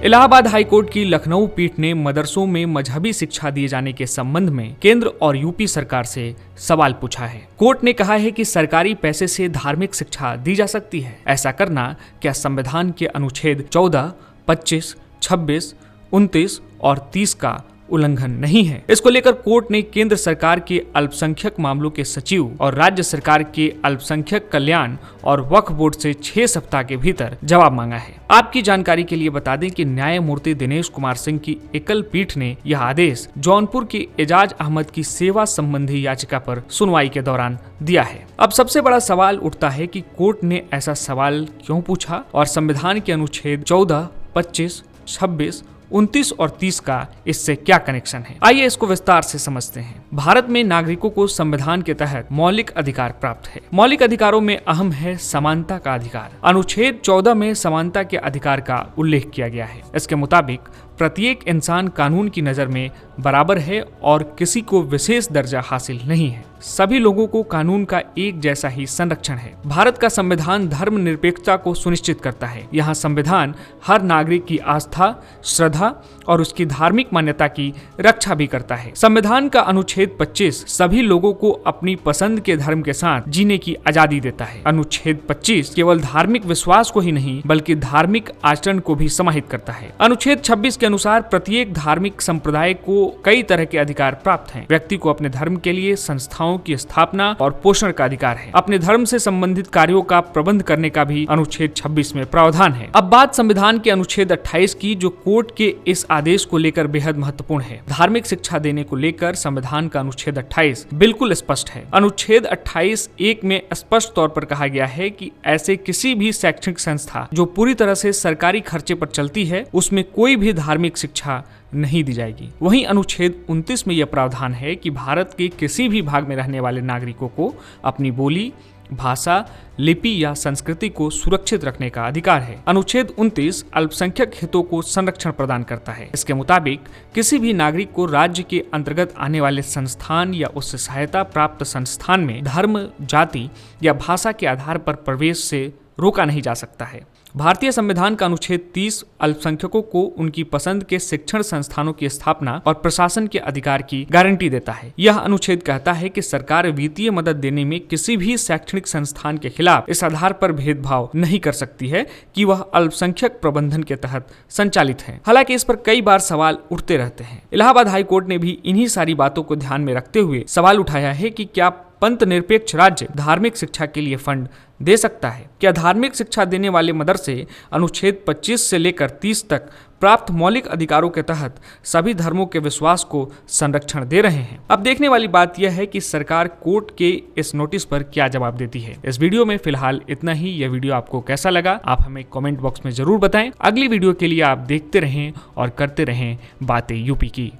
Allahabad high court की लखनऊ पीठ ने मदरसों में मजहबी शिक्षा दिए जाने के संबंध में केंद्र और यूपी सरकार से सवाल पूछा है। कोर्ट ने कहा है कि सरकारी पैसे से धार्मिक शिक्षा दी जा सकती है। ऐसा करना क्या संविधान के अनुच्छेद 14, 25, 26, 29 और 30 का उल्लंघन नहीं है। इसको लेकर कोर्ट ने केंद्र सरकार के अल्पसंख्यक मामलों के सचिव और राज्य सरकार के अल्पसंख्यक कल्याण और वक्फ बोर्ड से 6 सप्ताह के भीतर जवाब मांगा है। आपकी जानकारी के लिए बता दें कि न्यायमूर्ति दिनेश कुमार सिंह की एकल पीठ ने यह आदेश जौनपुर के एजाज अहमद की सेवा संबंधी याचिका पर सुनवाई के दौरान दिया है। अब सबसे बड़ा सवाल उठता है कि कोर्ट ने ऐसा सवाल क्यों पूछा और संविधान के अनुच्छेद 14, 25, 26, 29 और 30 का इससे क्या कनेक्शन है। आइए इसको विस्तार से समझते हैं। भारत में नागरिकों को संविधान के तहत मौलिक अधिकार प्राप्त है। मौलिक अधिकारों में अहम है समानता का अधिकार। अनुच्छेद 14 में समानता के अधिकार का उल्लेख किया गया है। इसके मुताबिक प्रत्येक इंसान कानून की नजर में बराबर है और किसी को विशेष दर्जा हासिल नहीं है। सभी लोगों को कानून का एक जैसा ही संरक्षण है। भारत का संविधान धर्मनिरपेक्षता को सुनिश्चित करता है। यहाँ संविधान हर नागरिक की आस्था, श्रद्धा और उसकी धार्मिक मान्यता की रक्षा भी करता है। संविधान का अनुच्छेद 25 सभी लोगों को अपनी पसंद के धर्म के साथ जीने की आजादी देता है। अनुच्छेद 25 केवल धार्मिक विश्वास को ही नहीं बल्कि धार्मिक आचरण को भी समाहित करता है। अनुच्छेद 26 के अनुसार प्रत्येक धार्मिक संप्रदाय को कई तरह के अधिकार प्राप्त हैं। व्यक्ति को अपने धर्म के लिए संस्थाओं की स्थापना और पोषण का अधिकार है। अपने धर्म से संबंधित कार्यों का प्रबंध करने का भी अनुच्छेद 26 में प्रावधान है। अब बात संविधान के अनुच्छेद 28 की, जो कोर्ट के इस आदेश को लेकर बेहद महत्वपूर्ण है। धार्मिक शिक्षा देने को लेकर संविधान का अनुच्छेद 28 बिल्कुल स्पष्ट है। अनुच्छेद 28(1) में स्पष्ट तौर पर कहा गया है कि ऐसे किसी भी शैक्षणिक संस्था जो पूरी तरह से सरकारी खर्चे पर चलती है उसमें कोई भी धार्मिक शिक्षा नहीं दी जाएगी। वहीं अनुच्छेद 29 में यह प्रावधान है कि भारत के किसी भी भाग में रहने वाले नागरिकों को अपनी बोली, भाषा, लिपि या संस्कृति को सुरक्षित रखने का अधिकार है। अनुच्छेद 29 अल्पसंख्यक हितों को संरक्षण प्रदान करता है। इसके मुताबिक किसी भी नागरिक को राज्य के अंतर्गत आने वाले संस्थान या उससे सहायता प्राप्त संस्थान में धर्म, जाति या भाषा के आधार पर प्रवेश से रोका नहीं जा सकता है। भारतीय संविधान का अनुच्छेद 30 अल्पसंख्यकों को उनकी पसंद के शिक्षण संस्थानों की स्थापना और प्रशासन के अधिकार की गारंटी देता है। यह अनुच्छेद कहता है कि सरकार वित्तीय मदद देने में किसी भी शैक्षणिक संस्थान के खिलाफ इस आधार पर भेदभाव नहीं कर सकती है कि वह अल्पसंख्यक प्रबंधन के तहत संचालित है। हालांकि इस पर कई बार सवाल उठते रहते हैं। इलाहाबाद हाईकोर्ट ने भी इन्हीं सारी बातों को ध्यान में रखते हुए सवाल उठाया है कि क्या पंथ निरपेक्ष राज्य धार्मिक शिक्षा के लिए फंड दे सकता है? क्या धार्मिक शिक्षा देने वाले मदरसे अनुच्छेद 25 से लेकर 30 तक प्राप्त मौलिक अधिकारों के तहत सभी धर्मों के विश्वास को संरक्षण दे रहे हैं? अब देखने वाली बात यह है कि सरकार कोर्ट के इस नोटिस पर क्या जवाब देती है। इस वीडियो में फिलहाल इतना ही। यह वीडियो आपको कैसा लगा आप हमें कमेंट बॉक्स में जरूर बताएं। अगली वीडियो के लिए आप देखते रहें और करते रहें बातें यूपी की।